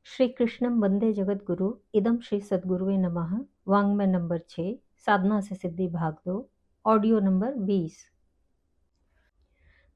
श्री कृष्णम वंदे जगत गुरु इदम श्री सद्गुरुवे नमः। वांग्मय नंबर 6, साधना से सिद्धि भाग 2, ऑडियो नंबर 20।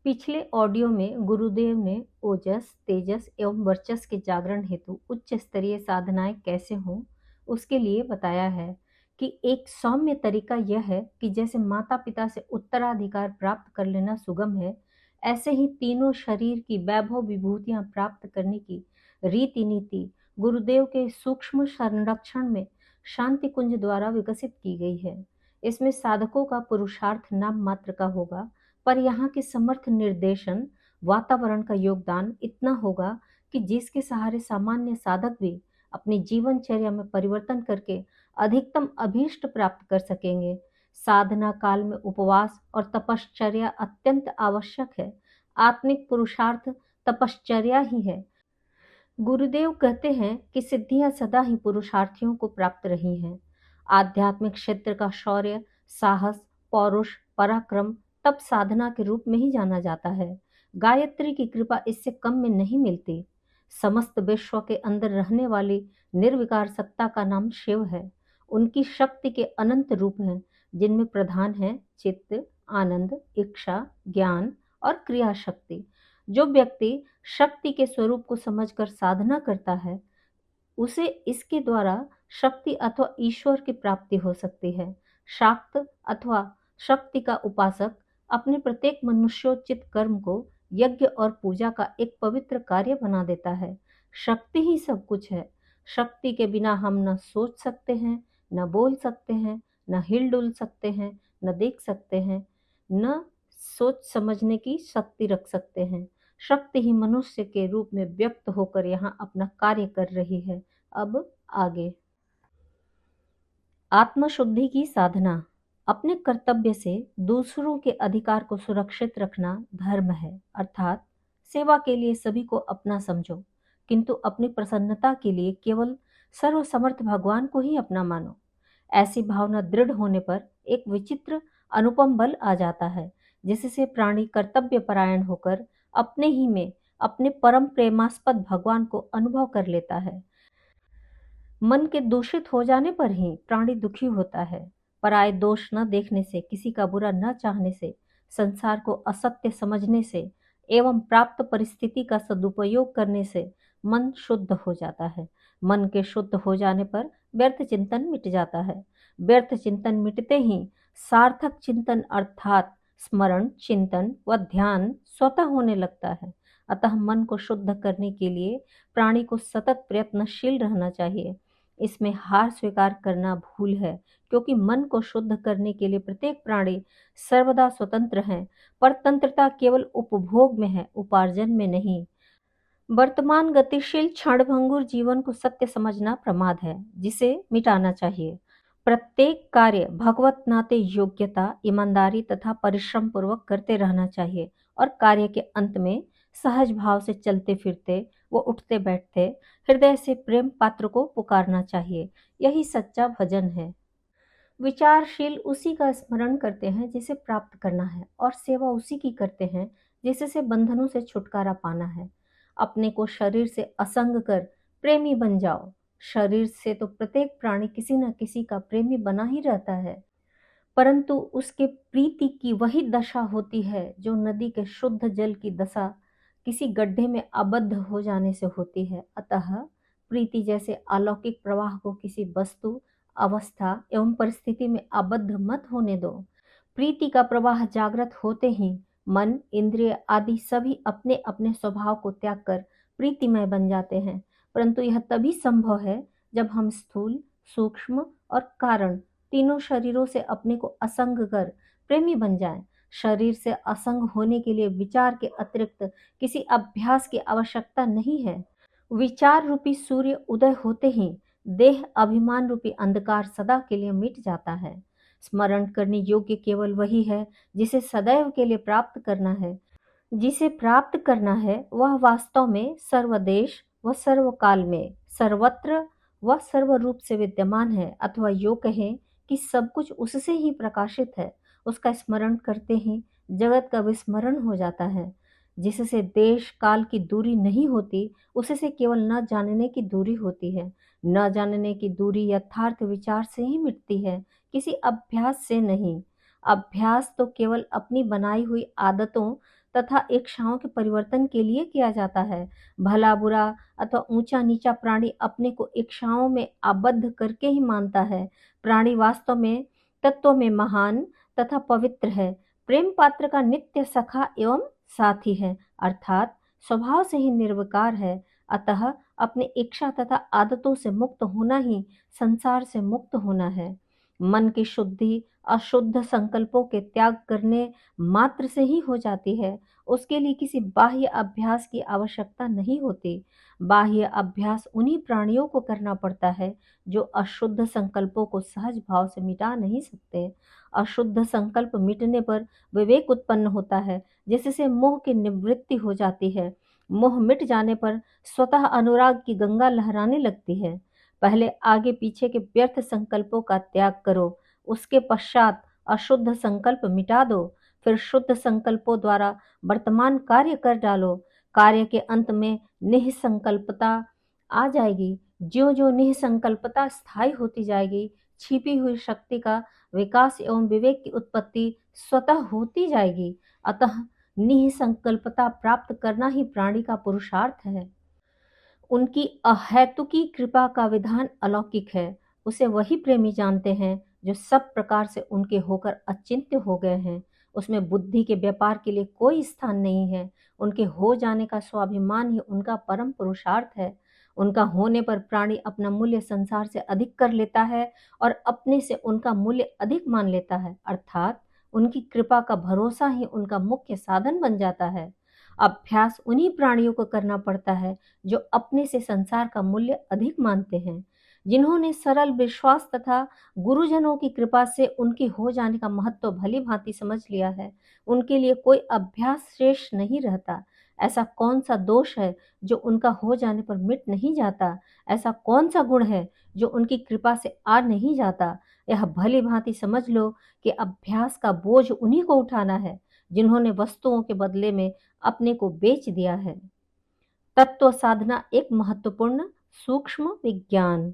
पिछले ऑडियो में गुरुदेव ने ओजस, तेजस एवं वर्चस के जागरण हेतु उच्च स्तरीय साधनाएं कैसे हों उसके लिए बताया है कि एक सौम्य तरीका यह है कि जैसे माता पिता से उत्तराधिकार प्राप्त कर लेना सुगम है, ऐसे ही तीनों शरीर की वैभव विभूतियां प्राप्त करने की रीति नीति गुरुदेव के सूक्ष्म संरक्षण में शांति कुंज द्वारा विकसित की गई है। इसमें साधकों का पुरुषार्थ नाम मात्र का होगा, पर यहाँ के समर्थ निर्देशन वातावरण का योगदान इतना होगा कि जिसके सहारे सामान्य साधक भी अपनी जीवनचर्या में परिवर्तन करके अधिकतम अभीष्ट प्राप्त कर सकेंगे। साधना काल में उपवास और तपश्चर्या अत्यंत आवश्यक है। आत्मिक पुरुषार्थ तपश्चर्या ही है। गुरुदेव कहते हैं कि सिद्धियां सदा ही पुरुषार्थियों को प्राप्त रही हैं। आध्यात्मिक क्षेत्र का शौर्य, साहस, पौरुष, पराक्रम तब साधना के रूप में ही जाना जाता है। गायत्री की कृपा इससे कम में नहीं मिलती। समस्त विश्व के अंदर रहने वाली निर्विकार सत्ता का नाम शिव है। उनकी शक्ति के अनंत रूप हैं, जिनमें प्रधान है चित्त, आनंद, इच्छा, ज्ञान और क्रिया शक्ति। जो व्यक्ति शक्ति के स्वरूप को समझकर साधना करता है, उसे इसके द्वारा शक्ति अथवा ईश्वर की प्राप्ति हो सकती है। शाक्त अथवा शक्ति का उपासक अपने प्रत्येक मनुष्योचित कर्म को यज्ञ और पूजा का एक पवित्र कार्य बना देता है। शक्ति ही सब कुछ है। शक्ति के बिना हम न सोच सकते हैं, न बोल सकते हैं, न हिल डुल सकते हैं, न देख सकते हैं, न सोच समझने की शक्ति रख सकते हैं। शक्ति ही मनुष्य के रूप में व्यक्त होकर यहाँ अपना कार्य कर रही है। अब आगे आत्मशुद्धि की साधना। अपने कर्तव्य से दूसरों के अधिकार को सुरक्षित रखना धर्म है, अर्थात सेवा के लिए सभी को अपना समझो, किंतु अपनी प्रसन्नता के लिए केवल सर्वसमर्थ भगवान को ही अपना मानो। ऐसी भावना दृढ़ होने पर एक विचित्र अनुपम बल आ जाता है, जिससे प्राणी कर्तव्य परायण होकर अपने ही में अपने परम प्रेमास्पद भगवान को अनुभव कर लेता है। मन के दूषित हो जाने पर ही प्राणी दुखी होता है। पराये दोष न देखने से, किसी का बुरा न चाहने से, संसार को असत्य समझने से एवं प्राप्त परिस्थिति का सदुपयोग करने से मन शुद्ध हो जाता है। मन के शुद्ध हो जाने पर व्यर्थ चिंतन मिट जाता है। व्यर्थ चिंतन मिटते ही सार्थक चिंतन अर्थात स्मरण, चिंतन व ध्यान स्वतः होने लगता है। अतः मन को शुद्ध करने के लिए प्राणी को सतत प्रयत्नशील रहना चाहिए। इसमें हार स्वीकार करना भूल है, क्योंकि मन को शुद्ध करने के लिए प्रत्येक प्राणी सर्वदा स्वतंत्र है। परतंत्रता केवल उपभोग में है, उपार्जन में नहीं। वर्तमान गतिशील क्षणभंगुर जीवन को सत्य समझना प्रमाद है, जिसे मिटाना चाहिए। प्रत्येक कार्य भगवत नाते योग्यता, ईमानदारी तथा परिश्रम पूर्वक करते रहना चाहिए और कार्य के अंत में सहज भाव से चलते फिरते वो उठते बैठते हृदय से प्रेम पात्र को पुकारना चाहिए। यही सच्चा भजन है। विचारशील उसी का स्मरण करते हैं जिसे प्राप्त करना है, और सेवा उसी की करते हैं जिससे बंधनों से छुटकारा पाना है। अपने को शरीर से असंग कर प्रेमी बन जाओ। शरीर से तो प्रत्येक प्राणी किसी न किसी का प्रेमी बना ही रहता है, परंतु उसके प्रीति की वही दशा होती है जो नदी के शुद्ध जल की दशा किसी गड्ढे में आबद्ध हो जाने से होती है। अतः प्रीति जैसे अलौकिक प्रवाह को किसी वस्तु, अवस्था एवं परिस्थिति में आबद्ध मत होने दो। प्रीति का प्रवाह जागृत होते ही मन, इंद्रिय आदि सभी अपने अपने स्वभाव को त्याग कर प्रीतिमय बन जाते हैं। परंतु यह तभी संभव है जब हम स्थूल, सूक्ष्म और कारण तीनों शरीरों से अपने को असंग कर प्रेमी बन जाएं। शरीर से असंग होने के लिए विचार के अतिरिक्त किसी अभ्यास की आवश्यकता नहीं है। विचार रूपी सूर्य उदय होते ही देह अभिमान रूपी अंधकार सदा के लिए मिट जाता है। स्मरण करने योग्य केवल वही है जिसे सदैव के लिए प्राप्त करना है। जिसे प्राप्त करना है वह वास्तव में सर्वदेश व सर्वकाल में सर्वत्र व सर्वरूप से विद्यमान है, अथवा यो कहें कि सब कुछ उससे ही प्रकाशित है। उसका स्मरण करते ही जगत का विस्मरण हो जाता है। जिससे देश काल की दूरी नहीं होती, उससे केवल न जानने की दूरी होती है। न जानने की दूरी यथार्थ विचार से ही मिटती है, किसी अभ्यास से नहीं। अभ्यास तो केवल अपनी बनाई हुई आदतों तथा इच्छाओं के परिवर्तन के लिए किया जाता है। भला बुरा अथवा ऊंचा नीचा प्राणी अपने को इच्छाओं में आबद्ध करके ही मानता है। प्राणी वास्तव में तत्व में महान तथा पवित्र है। प्रेम पात्र का नित्य सखा एवं साथी है, अर्थात स्वभाव से ही निर्विकार है। अतः अपनी इच्छा तथा आदतों से मुक्त होना ही संसार से मुक्त होना है। मन की शुद्धि अशुद्ध संकल्पों के त्याग करने मात्र से ही हो जाती है। उसके लिए किसी बाह्य अभ्यास की आवश्यकता नहीं होती। बाह्य अभ्यास उन्हीं प्राणियों को करना पड़ता है जो अशुद्ध संकल्पों को सहज भाव से मिटा नहीं सकते। अशुद्ध संकल्प मिटने पर विवेक उत्पन्न होता है, जिससे मोह की निवृत्ति हो जाती है। मोह मिट जाने पर स्वतः अनुराग की गंगा लहराने लगती है। पहले आगे पीछे के व्यर्थ संकल्पों का त्याग करो, उसके पश्चात अशुद्ध संकल्प मिटा दो, फिर शुद्ध संकल्पों द्वारा वर्तमान कार्य कर डालो। कार्य के अंत में निःसंकल्पता आ जाएगी। ज्यों ज्यों निःसंकल्पता स्थायी होती जाएगी, छिपी हुई शक्ति का विकास एवं विवेक की उत्पत्ति स्वतः होती जाएगी। अतः निःसंकल्पता प्राप्त करना ही प्राणी का पुरुषार्थ है। उनकी अहैतुकी कृपा का विधान अलौकिक है। उसे वही प्रेमी जानते हैं जो सब प्रकार से उनके होकर अचिंत्य हो गए हैं। उसमें बुद्धि के व्यापार के लिए कोई स्थान नहीं है। उनके हो जाने का स्वाभिमान ही उनका परम पुरुषार्थ है। उनका होने पर प्राणी अपना मूल्य संसार से अधिक कर लेता है और अपने से उनका मूल्य अधिक मान लेता है, अर्थात उनकी कृपा का भरोसा ही उनका मुख्य साधन बन जाता है। अभ्यास उन्हीं प्राणियों को करना पड़ता है जो अपने से संसार का मूल्य अधिक मानते हैं। जिन्होंने सरल विश्वास तथा गुरुजनों की कृपा से उनके हो जाने का महत्व भली भांति समझ लिया है, उनके लिए कोई अभ्यास शेष नहीं रहता। ऐसा कौन सा दोष है जो उनका हो जाने पर मिट नहीं जाता? ऐसा कौन सा गुण है जो उनकी कृपा से आ नहीं जाता? यह भली भांति समझ लो कि अभ्यास का बोझ उन्हीं को उठाना है जिन्होंने वस्तुओं के बदले में अपने को बेच दिया है। तत्व साधना एक महत्वपूर्ण सूक्ष्म विज्ञान।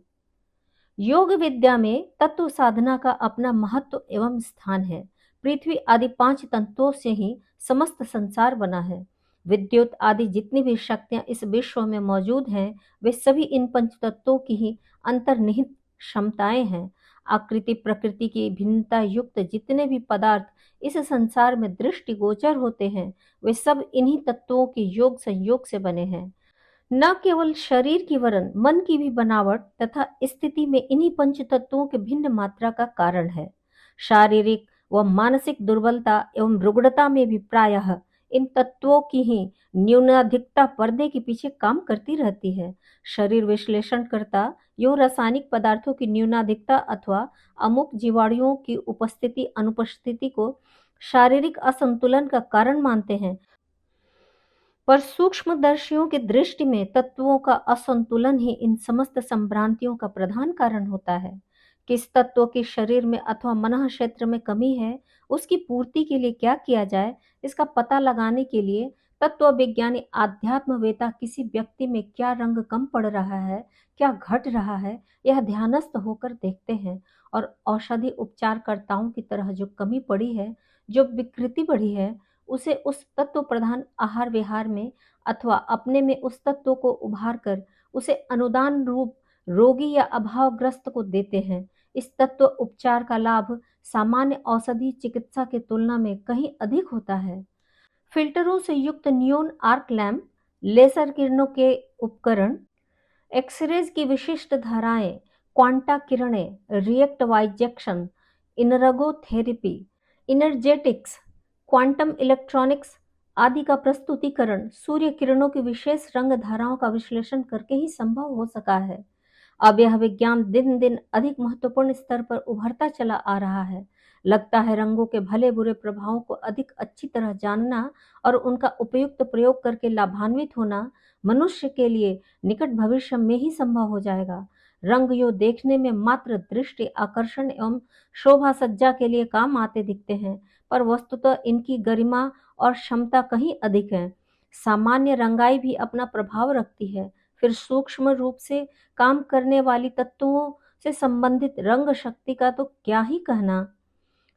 योग विद्या में तत्व साधना का अपना महत्व एवं स्थान है। पृथ्वी आदि 5 तत्वों से ही समस्त संसार बना है। विद्युत आदि जितनी भी शक्तियां इस विश्व में मौजूद हैं, वे सभी इन पंच तत्वों की ही अंतर्निहित क्षमताएं हैं। आकृति प्रकृति की भिन्नता युक्त जितने भी पदार्थ इस संसार में दृष्टिगोचर होते हैं, वे सब इन्हीं तत्वों के योग संयोग से बने हैं। न केवल शरीर की वरन मन की भी बनावट तथा स्थिति में इन्हीं पंच तत्वों के भिन्न मात्रा का कारण है। शारीरिक व मानसिक दुर्बलता एवं रुग्णता में भी प्रायः इन तत्वों की ही न्यूनाधिकता पर्दे के पीछे काम करती रहती है। शरीर विश्लेषण करता यो रासायनिक पदार्थों की न्यूनाधिकता अथवा अमुक जीवाणुओं की उपस्थिति अनुपस्थिति को शारीरिक असंतुलन का कारण मानते हैं, पर सूक्ष्मदर्शियों की दृष्टि में तत्वों का असंतुलन ही इन समस्त संभ्रांतियों का प्रधान कारण होता है। किस तत्व के शरीर में अथवा मन क्षेत्र में कमी है, उसकी पूर्ति के लिए क्या किया जाए, इसका पता लगाने के लिए तत्व विज्ञानी आध्यात्मवेता किसी व्यक्ति में क्या रंग कम पड़ रहा है, क्या घट रहा है, यह ध्यानस्थ होकर देखते हैं और औषधि उपचारकर्ताओं की तरह जो कमी पड़ी है, जो विकृति बढ़ी है, उसे उस तत्व प्रधान आहार विहार में अथवा अपने में उस तत्व को उभार कर उसे अनुदान रूप रोगी या अभावग्रस्त को देते हैं। इस तत्व उपचार का लाभ सामान्य औषधि चिकित्सा की तुलना में कहीं अधिक होता है। फिल्टरों से युक्त नियोन आर्क लैंप, लेजर किरणों के उपकरण, एक्सरेज की विशिष्ट धाराएं, क्वांटा किरणें, रिएक्ट वाइजेक्शन, इनर्गोथेरेपी, इनर्जेटिक्स, क्वांटम इलेक्ट्रॉनिक्स आदि का प्रस्तुतिकरण सूर्य किरणों की विशेष रंग धाराओं का विश्लेषण करके ही संभव हो सका है। अब यह विज्ञान दिन दिन अधिक महत्वपूर्ण स्तर पर उभरता चला आ रहा है। लगता है रंगों के भले बुरे प्रभावों को अधिक अच्छी तरह जानना और उनका उपयुक्त प्रयोग करके लाभान्वित होना मनुष्य के लिए निकट भविष्य में ही संभव हो जाएगा। रंग यो देखने में मात्र दृष्टि आकर्षण एवं शोभा सज्जा के लिए काम आते दिखते हैं, पर वस्तुतः इनकी गरिमा और क्षमता कहीं अधिक है। सामान्य रंगाई भी अपना प्रभाव रखती है। फिर सूक्ष्म रूप से काम करने वाली तत्वों से संबंधित रंग शक्ति का तो क्या ही कहना।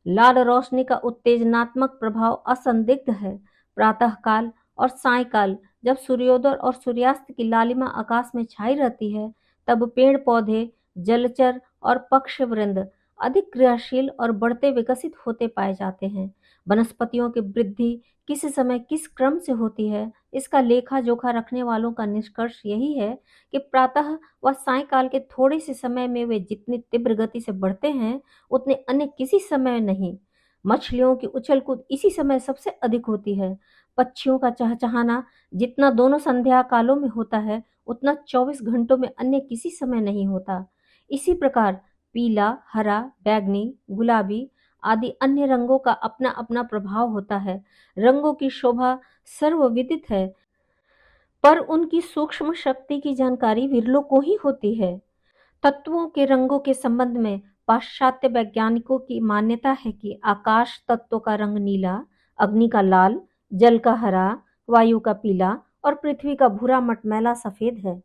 लाल रोशनी का उत्तेजनात्मक प्रभाव असंदिग्ध है। प्रातःकाल और सायंकाल जब सूर्योदय और सूर्यास्त की लालिमा आकाश में छाई रहती है, तब पेड़ पौधे, जलचर और पक्षी वृंद अधिक क्रियाशील और बढ़ते विकसित होते पाए जाते हैं। वनस्पतियों की वृद्धि किस समय किस क्रम से होती है, इसका लेखा जोखा रखने वालों का निष्कर्ष यही है कि प्रातः व सायंकाल के थोड़े से समय में वे जितनी तीव्र गति से बढ़ते हैं, उतने अन्य किसी समय नहीं। मछलियों की उछल कूद इसी समय सबसे अधिक होती है। पक्षियों का चहचहाना जितना दोनों संध्या कालों में होता है, उतना 24 घंटों में अन्य किसी समय नहीं होता। इसी प्रकार पीला, हरा, बैंगनी, गुलाबी आदि अन्य रंगों का अपना अपना प्रभाव होता है। रंगों की शोभा सर्वविदित है, पर उनकी सूक्ष्म शक्ति की जानकारी विरलों को ही होती है। तत्वों के रंगों के संबंध में पाश्चात्य वैज्ञानिकों की मान्यता है कि आकाश तत्व का रंग नीला, अग्नि का लाल, जल का हरा, वायु का पीला और पृथ्वी का भूरा मटमैला सफेद है।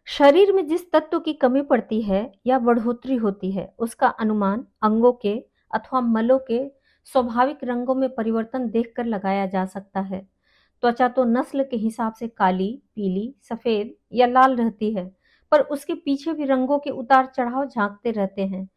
शरीर में जिस तत्व की कमी पड़ती है या बढ़ोतरी होती है, उसका अनुमान अंगों के अथवा मलों के स्वाभाविक रंगों में परिवर्तन देखकर लगाया जा सकता है। त्वचा तो नस्ल के हिसाब से काली, पीली, सफेद या लाल रहती है, पर उसके पीछे भी रंगों के उतार चढ़ाव झांकते रहते हैं।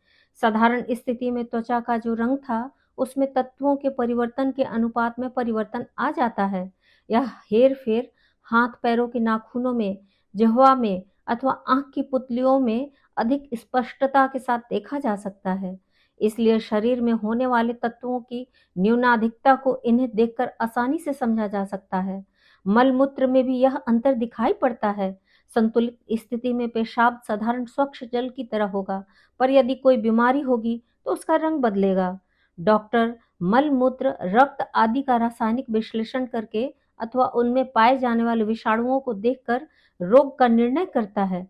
साधारण स्थिति में त्वचा का जो रंग था, उसमें तत्वों के परिवर्तन के अनुपात में परिवर्तन आ जाता है। यह हेर फेर हाथ पैरों के नाखूनों में, जिह्वा में अथवा आंख की पुतलियों में अधिक स्पष्टता के साथ देखा जा सकता है। इसलिए शरीर में होने वाले तत्वों की न्यूनाधिकता को इन्हें देखकर आसानी से समझा जा सकता है। मल मूत्र में भी यह अंतर दिखाई पड़ता है। संतुलित स्थिति में पेशाब साधारण स्वच्छ जल की तरह होगा, पर यदि कोई बीमारी होगी तो उसका रंग बदलेगा। डॉक्टर मल मूत्र, रक्त आदि का रासायनिक विश्लेषण करके अथवा उनमें पाए जाने वाले विषाणुओं को देखकर रोग का निर्णय करता है।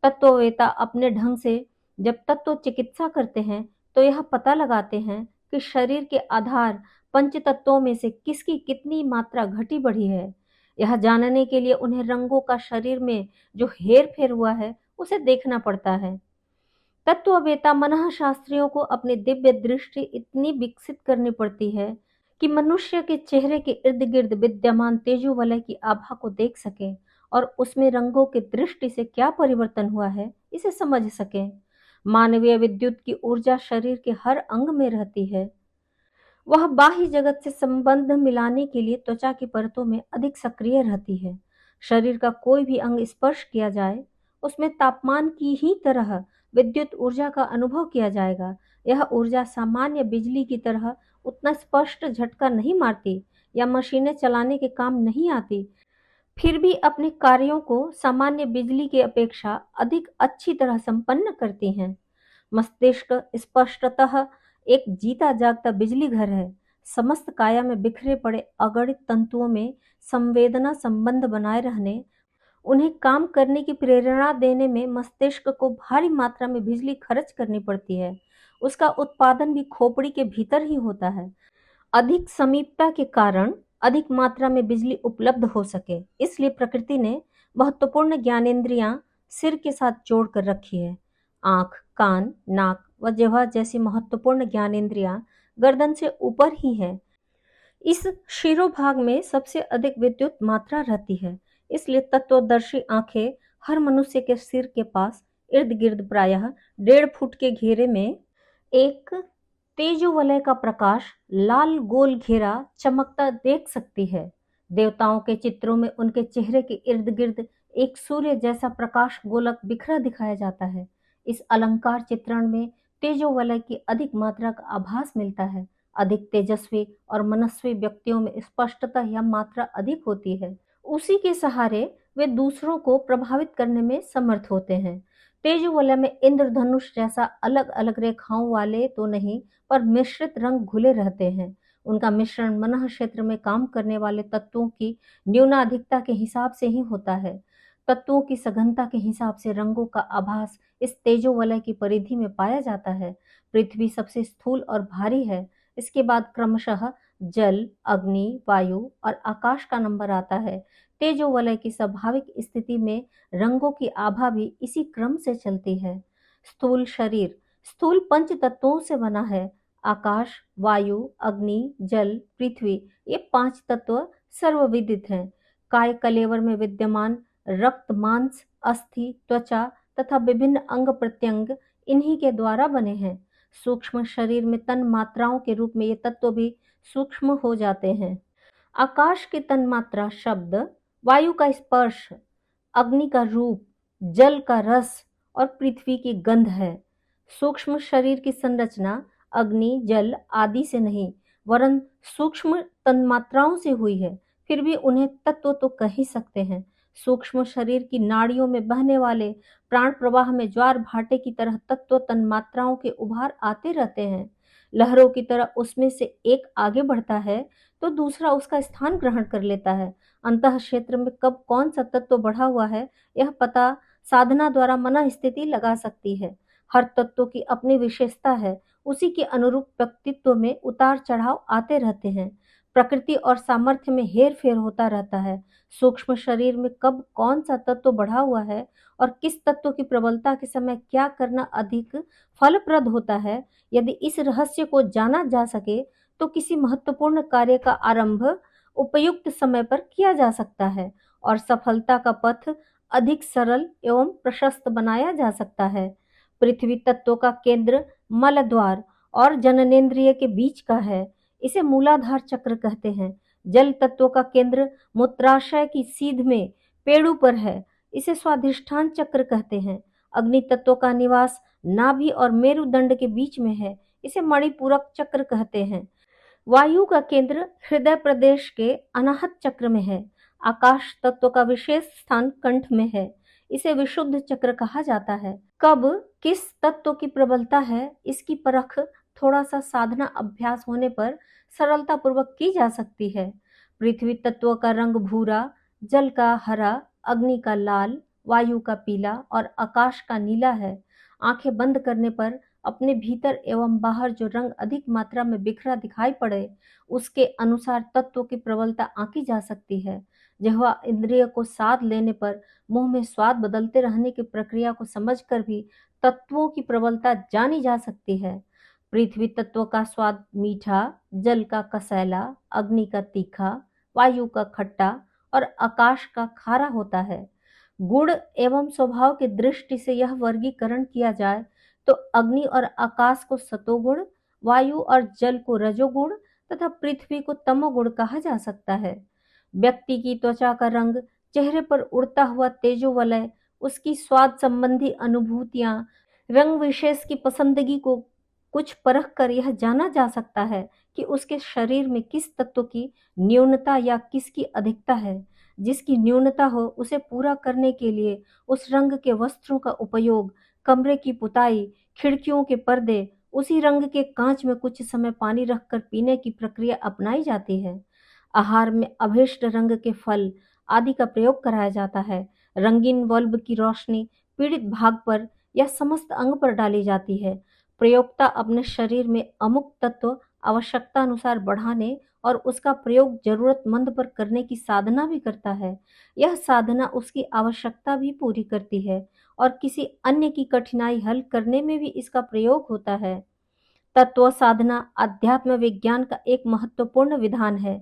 तत्ववेत्ता अपने ढंग से जब तत्व चिकित्सा करते हैं, तो यह पता लगाते हैं कि शरीर के आधार पंच तत्वों में से किसकी कितनी मात्रा घटी बढ़ी है। यह जानने के लिए उन्हें रंगों का शरीर में जो हेर फेर हुआ है, उसे देखना पड़ता है। तत्ववेत्ता मनःशास्त्रियों को अपनी दिव्य दृष्टि इतनी विकसित करनी पड़ती है कि मनुष्य के चेहरे के इर्द गिर्द विद्यमान तेजो वलय की आभा को देख सके और उसमें रंगों की दृष्टि से क्या परिवर्तन हुआ है, इसे समझ सके। मानवीय विद्युत की ऊर्जा शरीर के हर अंग में रहती है। वह बाह्य जगत से संबंध मिलाने के लिए त्वचा की परतों में अधिक सक्रिय रहती है। शरीर का कोई भी अंग स्पर्श किया जाए, उसमें तापमान की ही तरह विद्युत ऊर्जा का अनुभव किया जाएगा। यह ऊर्जा सामान्य बिजली की तरह उतना स्पष्ट झटका नहीं मारती या मशीनें चलाने के काम नहीं आती, फिर भी अपने कार्यों को सामान्य बिजली की अपेक्षा अधिक अच्छी तरह संपन्न करती हैं। मस्तिष्क स्पष्टतः एक जीता जागता बिजली घर है। समस्त काया में बिखरे पड़े अगणित तंतुओं में संवेदना संबंध बनाए रहने, उन्हें काम करने की प्रेरणा देने में मस्तिष्क को भारी मात्रा में बिजली खर्च करनी पड़ती है। उसका उत्पादन भी खोपड़ी के भीतर ही होता है। अधिक समीपता के कारण अधिक मात्रा में बिजली उपलब्ध हो सके, इसलिए प्रकृति ने महत्वपूर्ण ज्ञानेंद्रियां सिर के साथ जोड़ कर रखी है। आंख, कान, नाक व जिह्वा जैसी महत्वपूर्ण ज्ञानेंद्रियां गर्दन से ऊपर ही है। इस शिरोभाग में सबसे अधिक विद्युत मात्रा रहती है, इसलिए तत्वदर्शी आंखें हर मनुष्य के सिर के पास इर्द गिर्द प्रायः 1.5 फुट के घेरे में एक तेजोवलय का प्रकाश लाल गोल घेरा चमकता देख सकती है। देवताओं के चित्रों में उनके चेहरे के इर्द गिर्द एक सूर्य जैसा प्रकाश गोलक बिखरा दिखाया जाता है। इस अलंकार चित्रण में तेजोवलय की अधिक मात्रा का आभास मिलता है। अधिक तेजस्वी और मनस्वी व्यक्तियों में स्पष्टता या मात्रा अधिक होती है। उसी के सहारे वे दूसरों को प्रभावित करने में समर्थ होते हैं। तेजोवलय में इंद्रधनुष जैसा अलग अलग रेखाओं वाले तो नहीं, पर मिश्रित रंग घुले रहते हैं। उनका मिश्रण मन क्षेत्र में काम करने वाले तत्वों की न्यूनाधिकता के हिसाब से ही होता है। तत्वों की सघनता के हिसाब से रंगों का आभास इस तेजोवलय की परिधि में पाया जाता है। पृथ्वी सबसे स्थूल और भारी है। इसके बाद क्रमशः जल, अग्नि, वायु और आकाश का नंबर आता है। तेजोवलय की स्वाभाविक स्थिति में रंगों की आभा भी इसी क्रम से चलती है। स्थूल शरीर स्थूल पंच तत्वों से बना है। आकाश, वायु, अग्नि, जल, पृथ्वी ये 5 तत्व सर्वविदित हैं। काय कलेवर में विद्यमान रक्त, मांस, अस्थि, त्वचा तथा विभिन्न अंग प्रत्यंग इन्हीं के द्वारा बने हैं। सूक्ष्म शरीर में तन मात्राओं के रूप में ये तत्व भी सूक्ष्म हो जाते हैं। आकाश की तन्मात्रा शब्द, वायु का स्पर्श, अग्नि का रूप, जल का रस और पृथ्वी की गंध है। सूक्ष्म शरीर की संरचना अग्नि, जल आदि से नहीं, वरन सूक्ष्म तन्मात्राओं से हुई है। फिर भी उन्हें तत्व तो कह ही सकते हैं। सूक्ष्म शरीर की नाड़ियों में बहने वाले प्राण प्रवाह में ज्वार भाटे की तरह तत्व तन्मात्राओं के उभार आते रहते हैं। लहरों की तरह उसमें से एक आगे बढ़ता है तो दूसरा उसका स्थान ग्रहण कर लेता है। अंतः क्षेत्र में कब कौन सा तत्व बढ़ा हुआ है, यह पता साधना द्वारा मन स्थिति लगा सकती है। हर तत्व की अपनी विशेषता है, उसी के अनुरूप व्यक्तित्व में उतार चढ़ाव आते रहते हैं। प्रकृति और सामर्थ्य में हेर फेर होता रहता है। सूक्ष्म शरीर में कब कौन सा तत्व बढ़ा हुआ है और किस तत्व की प्रबलता के समय क्या करना अधिक फलप्रद होता है, यदि इस रहस्य को जाना जा सके तो किसी महत्वपूर्ण कार्य का आरंभ उपयुक्त समय पर किया जा सकता है और सफलता का पथ अधिक सरल एवं प्रशस्त बनाया जा सकता है। पृथ्वी तत्व का केंद्र मलद्वार और जननेंद्रिय के बीच का है, इसे मूलाधार चक्र कहते हैं। जल तत्व का केंद्र मूत्राशय की सीध में पेड़ू पर है, इसे स्वाधिष्ठान चक्र कहते हैं। अग्नि तत्व का निवास नाभि और मेरुदंड के बीच में है, इसे मणिपूरक चक्र कहते हैं। वायु का केंद्र हृदय प्रदेश के अनाहत चक्र में है। आकाश तत्व का विशेष स्थान कंठ में है, इसे विशुद्ध चक्र कहा जाता है। कब किस तत्व की प्रबलता है, इसकी परख थोड़ा सा साधना अभ्यास होने पर सरलता पूर्वक की जा सकती है। पृथ्वी तत्व का रंग भूरा, जल का हरा, अग्नि का लाल, वायु का पीला और आकाश का नीला है। आंखें बंद करने पर अपने भीतर एवं बाहर जो रंग अधिक मात्रा में बिखरा दिखाई पड़े, उसके अनुसार तत्वों की प्रबलता आंकी जा सकती है। जिह्वा इंद्रिय को साध लेने पर मुंह में स्वाद बदलते रहने की प्रक्रिया को समझकर भी तत्वों की प्रबलता जानी जा सकती है। पृथ्वी तत्व का स्वाद मीठा, जल का कसैला, अग्नि का तीखा, वायु का खट्टा और आकाश का खारा होता है। गुण एवं स्वभाव की दृष्टि से यह वर्गीकरण किया जाए तो अग्नि और आकाश को सतोगुण, वायु और जल को रजोगुण तथा पृथ्वी को तमोगुण कहा जा सकता है। व्यक्ति की त्वचा का रंग, चेहरे पर उड़ता हुआ तेजोवलय, उसकी स्वाद संबंधी अनुभूतियां, रंग विशेष की पसंदगी को कुछ परख कर यह जाना जा सकता है कि उसके शरीर में किस तत्व की न्यूनता या किसकी अधिकता है। जिसकी न्यूनता हो उसे पूरा करने के लिए उस रंग के वस्त्रों का उपयोग, कमरे की पुताई, खिड़कियों के पर्दे, उसी रंग के कांच में कुछ समय पानी रखकर पीने की प्रक्रिया अपनाई जाती है। आहार में अभीष्ट रंग के फल आदि का प्रयोग कराया जाता है। रंगीन बल्ब की रोशनी पीड़ित भाग पर या समस्त अंग पर डाली जाती है। प्रयोक्ता अपने शरीर में अमुक तत्व आवश्यकता अनुसार बढ़ाने और उसका प्रयोग जरूरतमंद पर करने की साधना भी करता है। यह साधना उसकी आवश्यकता भी पूरी करती है और किसी अन्य की कठिनाई हल करने में भी इसका प्रयोग होता है। तत्व साधना अध्यात्म विज्ञान का एक महत्वपूर्ण विधान है।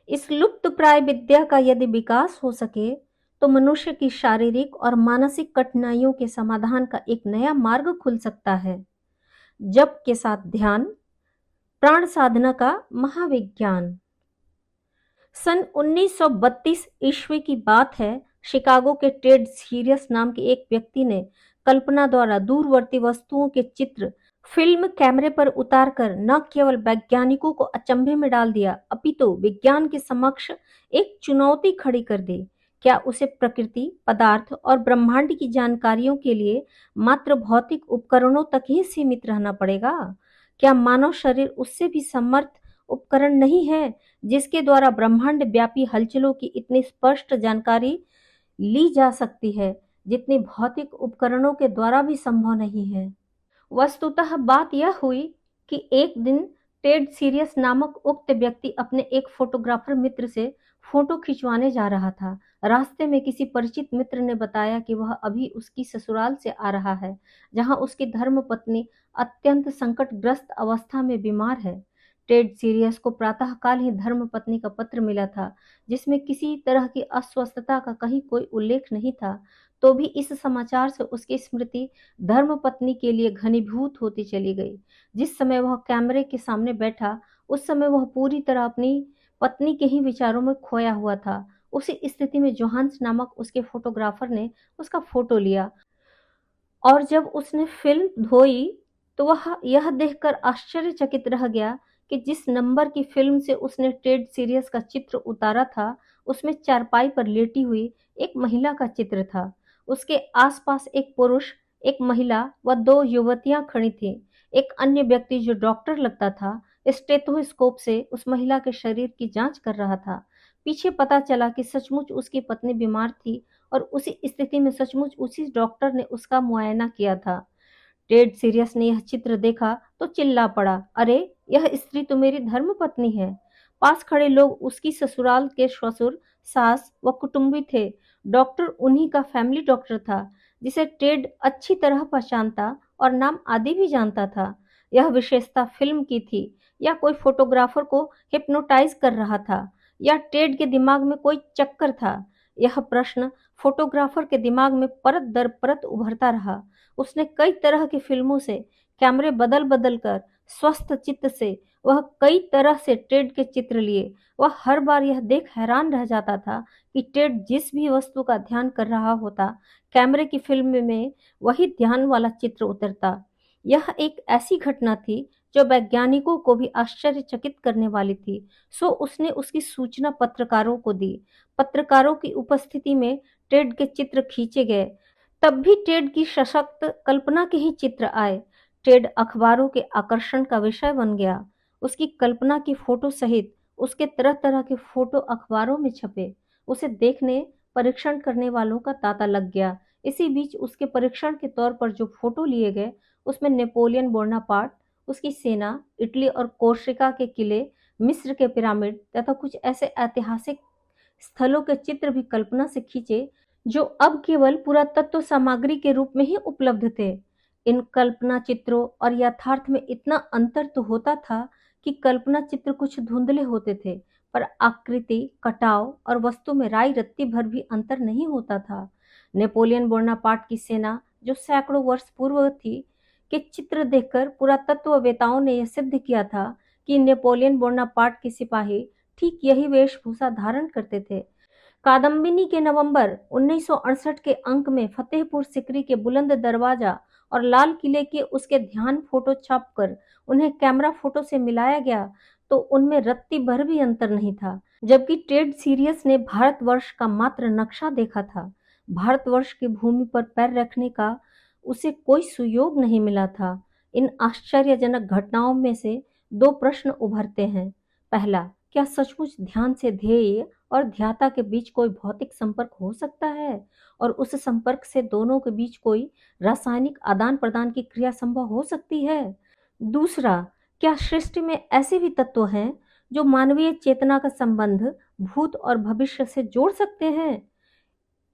इस लुप्त प्राय विद्या का यदि विकास हो सके तो मनुष्य की शारीरिक और मानसिक कठिनाइयों के समाधान का एक नया मार्ग खुल सकता है। जप के साथ ध्यान, प्राण साधना का महाविज्ञान। सन 1932 ईस्वी की बात है। शिकागो के टेड सीरियस नाम के एक व्यक्ति ने कल्पना द्वारा दूरवर्ती वस्तुओं के चित्र फिल्म कैमरे पर उतारकर न केवल वैज्ञानिकों को अचंभे में डाल दिया, अपितु विज्ञान के समक्ष एक चुनौती खड़ी कर दी। क्या उसे प्रकृति, पदार्थ और ब्रह्मांड की जानकारियों के लिए मात्र भौतिक उपकरणों तक ही सीमित रहना पड़ेगा? क्या मानव शरीर उससे भी समर्थ उपकरण नहीं है जिसके द्वारा ब्रह्मांड व्यापी हलचलों की इतनी स्पष्ट जानकारी ली जा सकती है, जितनी भौतिक उपकरणों के द्वारा भी संभव नहीं है? वस्तुतः बात यह हुई कि एक दिन टेड सीरियस नामक उक्त व्यक्ति अपने एक फोटोग्राफर मित्र से फोटो खिंचवाने जा रहा था। रास्ते में किसी परिचित मित्र ने बताया कि वह अभी उसकी ससुराल से आ रहा है, जहां उसकी धर्मपत्नी अत्यंत संकटग्रस्त अवस्था में बीमार है। टेड सीरियस को प्रातःकाल ही धर्मपत्नी का पत्र मिला था, जिसमें किसी तरह की अस्वस्थता का कहीं कोई उल्लेख नहीं था। तो भी इस समाचार से उसकी स्मृति धर्मपत्नी के लिए घनीभूत होती चली गई। जिस समय वह कैमरे के सामने बैठा, उस समय वह पूरी तरह अपनी पत्नी के ही विचारों में खोया हुआ था। उसी स्थिति में जोहान्स नामक उसके फोटोग्राफर ने उसका फोटो लिया, और जब उसने फिल्म धोई तो वह यह देखकर आश्चर्यचकित रह गया कि जिस नंबर की फिल्म से उसने टेड सीरियस का चित्र उतारा था, उसमें चारपाई पर लेटी हुई एक महिला का चित्र था। उसके आसपास एक पुरुष, एक महिला व दो युवतियां खड़ी थीं। एक अन्य व्यक्ति जो डॉक्टर लगता था, स्टेथोस्कोप से उस महिला के शरीर की जांच कर रहा था। पीछे पता चला कि सचमुच उसकी पत्नी बीमार थी, और उसी स्थिति में सचमुच उसी डॉक्टर ने उसका मुआयना किया था। टेड सीरियस ने यह चित्र देखा तो चिल्ला पड़ा, अरे, यह स्त्री तो मेरी धर्मपत्नी है। पास खड़े लोग उसकी ससुराल के ससुर, सास व कुटुंबी थे। डॉक्टर उन्हीं का फैमिली डॉक्टर था, जिसे टेड अच्छी तरह पहचानता और नाम आदि भी जानता था। यह विशेषता फिल्म की थी, या कोई फोटोग्राफर को हिप्नोटाइज कर रहा था, या टेड के दिमाग में कोई चक्कर था? यह प्रश्न फोटोग्राफर के दिमाग में परत दर परत उभरता रहा। उसने कई तरह की फिल्मों से कैमरे बदल बदल कर स्वस्थ चित्त से वह कई तरह से टेड के चित्र लिए। वह हर बार यह देख हैरान रह जाता था कि टेड जिस भी वस्तु का ध्यान कर रहा होता, कैमरे की फिल्म में वही ध्यान वाला चित्र उतरता। यह एक ऐसी घटना थी जो वैज्ञानिकों को भी आश्चर्यचकित करने वाली थी। सो उसने उसकी सूचना पत्रकारों को दी। पत्रकारों की उपस्थिति में टेड के चित्र खींचे गए। तब भी टेड की सशक्त कल्पना के ही चित्र आए। टेड अखबारों के आकर्षण का विषय बन गया। उसकी कल्पना की फोटो सहित उसके तरह तरह के फोटो अखबारों में छपे। उसे देखने, परीक्षण करने वालों का तांता लग गया। इसी बीच उसके परीक्षण के तौर पर जो फोटो लिए गए, उसमें नेपोलियन बोनापार्ट, उसकी सेना, इटली और कोर्सिका के किले, मिस्र के पिरामिड तथा कुछ ऐसे ऐतिहासिक स्थलों के चित्र भी कल्पना से खींचे, जो अब केवल पुरातत्व सामग्री के रूप में ही उपलब्ध थे। इन कल्पना चित्रों और यथार्थ में इतना अंतर तो होता था कि कल्पना चित्र कुछ धुंधले होते थे, पर आकृति, कटाव और वस्तु में राई रत्ती भर भी अंतर नहीं होता था। नेपोलियन बोनापार्ट की सेना, जो सैकड़ों वर्ष पूर्व थी, के चित्र देखकर पुरातत्ववेताओं ने यह सिद्ध किया था कि नेपोलियन बोनापार्ट के सिपाही ठीक यही वेशभूषा धारण करते थे। कादम्बिनी के नवंबर 1968 के अंक में फतेहपुर सिकरी के बुलंद दरवाजा और लाल किले के उसके ध्यान फोटो छापकर उन्हें कैमरा फोटो से मिलाया गया, तो उनमें रत्ती भर भी अंतर नहीं था। जबकि टेड सीरियस ने भारतवर्ष का मात्र नक्शा देखा था। भारतवर्ष की भूमि पर पैर रखने का उसे कोई सुयोग नहीं मिला था। इन आश्चर्यजनक घटनाओं में से दो प्रश्न उभरते हैं। पहला, क्या सचमुच ध्यान से ध्येय और ध्याता के बीच कोई भौतिक संपर्क हो सकता है, और उस संपर्क से दोनों के बीच कोई रासायनिक आदान प्रदान की क्रिया संभव हो सकती है? दूसरा, क्या सृष्टि में ऐसे भी तत्व हैं जो मानवीय चेतना का संबंध भूत और भविष्य से जोड़ सकते हैं?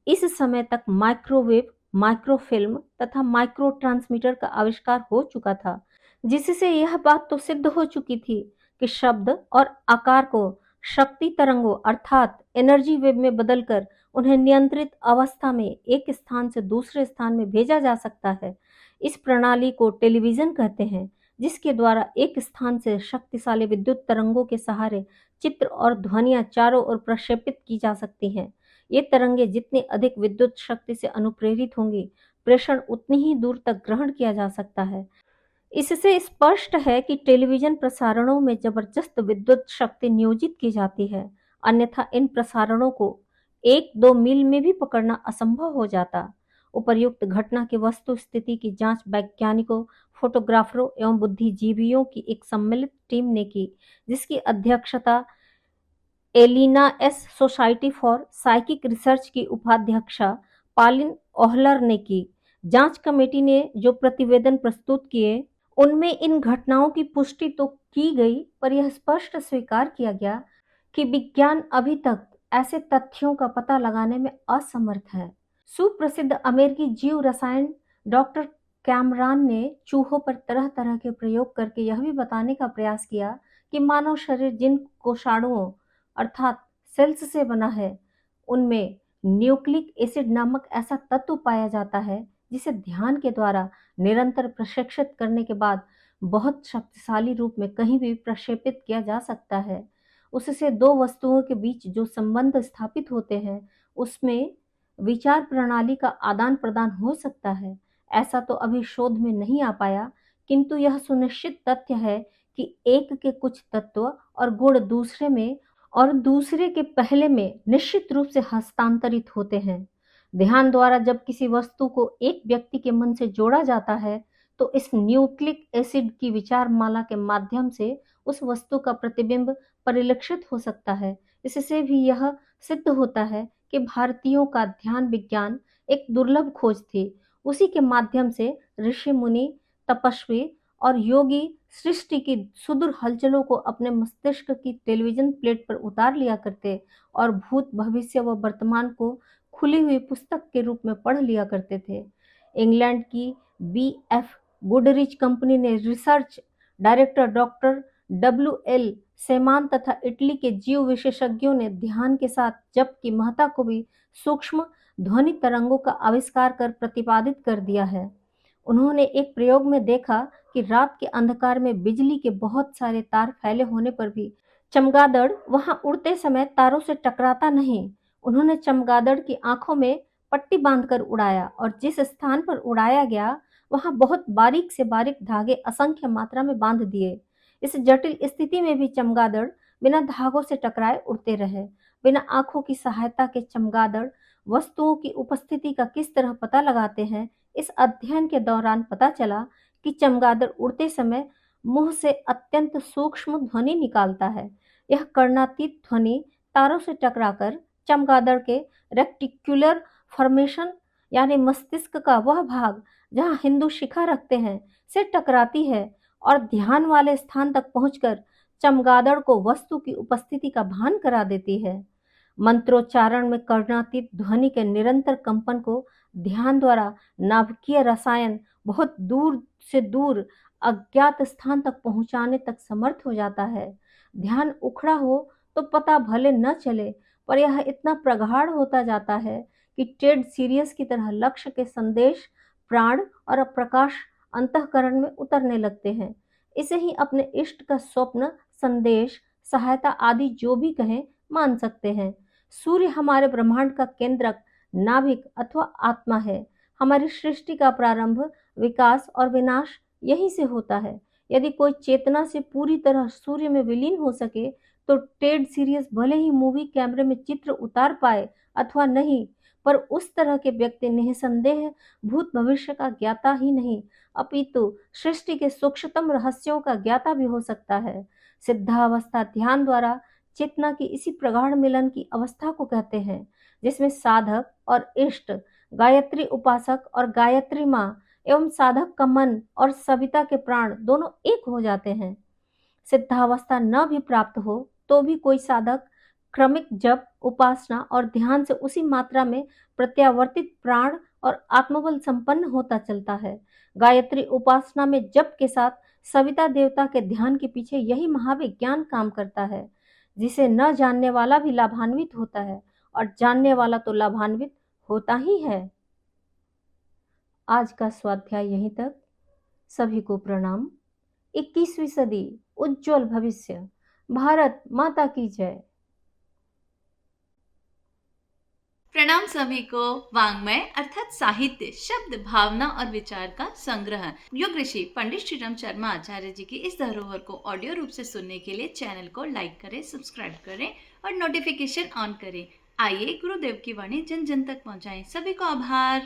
इस समय तक माइक्रोवेव, माइक्रोफिल्म तथा माइक्रो ट्रांसमीटर का आविष्कार हो चुका था, जिससे यह बात तो सिद्ध हो चुकी थी कि शब्द और आकार को शक्ति तरंगों अर्थात एनर्जी वेव में बदलकर उन्हें नियंत्रित अवस्था में एक स्थान से दूसरे स्थान में भेजा जा सकता है। इस प्रणाली को टेलीविजन कहते हैं, जिसके द्वारा एक स्थान से शक्तिशाली विद्युत तरंगों के सहारे चित्र और ध्वनियां चारों ओर प्रक्षेपित की जा सकती हैं। ये तरंगे जितनी अधिक विद्युत शक्ति से अनुप्रेरित होंगी, प्रेषण उतनी ही दूर तक ग्रहण किया जा सकता है। इससे स्पष्ट है कि टेलीविजन प्रसारणों में जबरदस्त विद्युत शक्ति नियोजित की जाती है, अन्यथा इन प्रसारणों को 1-2 मील में भी पकड़ना असंभव हो जाता। उपर्युक्त घटना की वस्तु स्थिति की जांच वैज्ञानिकों, फोटोग्राफरों एवं बुद्धिजीवियों की एक सम्मिलित टीम ने की, जिसकी अध्यक्षता Elina S society for psychic research की उपाध्यक्षा पॉलिन ओहलर ने की। जांच कमेटी ने जो प्रतिवेदन प्रस्तुत किए, उनमें इन घटनाओं की पुष्टि तो की गई, पर यह स्पष्ट स्वीकार किया गया कि विज्ञान अभी तक ऐसे तथ्यों का पता लगाने में असमर्थ है। सुप्रसिद्ध अमेरिकी जीव रसायन डॉक्टर कैमरॉन ने चूहों पर तरह-तरह के प्रयोग करके यह भी बताने का प्रयास किया कि मानव शरीर जिन कोषाणुओं अर्थात सेल्स से बना है, उनमें न्यूक्लिक एसिड नामक ऐसा तत्व पाया जाता है, जिसे ध्यान के द्वारा निरंतर प्रशिक्षित करने के बाद बहुत शक्तिशाली रूप में कहीं भी प्रक्षेपित किया जा सकता है। उससे दो वस्तुओं के बीच जो संबंध स्थापित होते हैं, उसमें विचार प्रणाली का आदान-प्रदान हो सकता है। ऐसा तो अभी शोध में नहीं आ पाया, किंतु यह सुनिश्चित तथ्य है कि एक के कुछ तत्व और गुण दूसरे में और दूसरे के पहले में निश्चित रूप से हस्तांतरित होते हैं। ध्यान द्वारा जब किसी वस्तु को एक व्यक्ति के मन से जोड़ा जाता है, तो इस न्यूक्लिक एसिड की विचारमाला के माध्यम से उस वस्तु का प्रतिबिंब परिलक्षित हो सकता है। इससे भी यह सिद्ध होता है कि भारतीयों का ध्यान विज्ञान एक दुर्लभ खोज थी। उसी के माध्यम से ऋषि मुनि, तपस्वी और योगी सृष्टि की सुदूर हलचलों को अपने मस्तिष्क की टेलीविजन प्लेट पर उतार लिया करते और भूत, भविष्य व वर्तमान को खुली हुई पुस्तक के रूप में पढ़ लिया करते थे। इंग्लैंड की बीएफ गुडरिच कंपनी ने रिसर्च डायरेक्टर डॉक्टर डब्ल्यू.एल. सेमान तथा इटली के जीव विशेषज्ञों ने ध्यान के साथ जप की महत्ता को भी सूक्ष्म ध्वनि तरंगों का आविष्कार कर प्रतिपादित कर दिया है। उन्होंने एक प्रयोग में देखा कि रात के अंधकार में बिजली के बहुत सारे तार फैले होने पर भी चमगादड़ वहां उड़ते समय तारों से टकराता नहीं। उन्होंने चमगादड़ की आंखों में पट्टी बांधकर उड़ाया और जिस स्थान पर उड़ाया गया वहां बहुत बारीक से बारीक धागे असंख्य मात्रा में बांध दिए। इस जटिल स्थिति में भी चमगादड़ बिना धागों से टकराए उड़ते रहे। बिना आंखों की सहायता के चमगादड़ वस्तुओं की उपस्थिति का किस तरह पता लगाते हैं, इस अध्ययन के दौरान पता चला कि चमगादड़ उड़ते समय मुंह से अत्यंत सूक्ष्म ध्वनि निकालता है। यह कर्णातीत ध्वनि तारों से टकराकर चमगादड़ के रेक्टिक्युलर फॉर्मेशन यानी मस्तिष्क का वह भाग जहां हिंदू शिखा रखते हैं से टकराती है और ध्यान वाले स्थान तक पहुंचकर चमगादड़ को वस्तु की उपस्थिति का भान करा देती है। मंत्रोच्चारण में कर्णातीत ध्वनि के निरंतर कंपन को ध्यान द्वारा नाभिकीय रसायन बहुत दूर से दूर अज्ञात स्थान तक पहुंचाने तक समर्थ हो जाता है। ध्यान उखड़ा हो तो पता भले न चले, पर यह इतना प्रगाढ़ होता जाता है कि टेड सीरियस की तरह लक्ष्य के संदेश प्राण और प्रकाश अंतःकरण में उतरने लगते हैं। इसे ही अपने इष्ट का स्वप्न, संदेश, सहायता आदि जो भी कहें मान सकते हैं। सूर्य हमारे ब्रह्मांड का केंद्रक, नाभिक अथवा आत्मा है। हमारी सृष्टि का प्रारंभ, विकास और विनाश यहीं से होता है। यदि कोई चेतना से पूरी तरह सूर्य में विलीन हो सके, तो टेड सीरियस भले ही मूवी कैमरे में चित्र उतार पाए अथवा नहीं, पर उस तरह के व्यक्ति निसंदेह भूत भविष्य का ज्ञाता ही नहीं, अपितु सृष्टि के सूक्ष्मतम रहस्यों का ज्ञाता भी हो सकता है। सिद्धावस्था ध्यान द्वारा चेतना की इसी प्रगाढ़ मिलन की अवस्था को कहते हैं, जिसमें साधक और इष्ट, गायत्री उपासक और गायत्री माँ एवं साधक का मन और सविता के प्राण दोनों एक हो जाते हैं। सिद्धावस्था न भी प्राप्त हो तो भी कोई साधक क्रमिक जप, उपासना और ध्यान से उसी मात्रा में प्रत्यावर्तित प्राण और आत्मबल संपन्न होता चलता है। गायत्री उपासना में जप के साथ सविता देवता के ध्यान के पीछे यही महाविज्ञान काम करता है, जिसे न जानने वाला भी लाभान्वित होता है और जानने वाला तो लाभान्वित होता ही है। आज का स्वाध्याय यहीं तक। सभी को प्रणाम। 21वीं सदी, उज्जवल भविष्य। भारत माता की जय। प्रणाम सभी को। वांग्मय अर्थात साहित्य, शब्द, भावना और विचार का संग्रह। योग ऋषि पंडित श्रीराम शर्मा आचार्य जी की इस धरोहर को ऑडियो रूप से सुनने के लिए चैनल को लाइक करें, सब्सक्राइब करें और नोटिफिकेशन ऑन करें। आइए गुरुदेव की वाणी जन जन तक पहुंचाएं। सभी को आभार।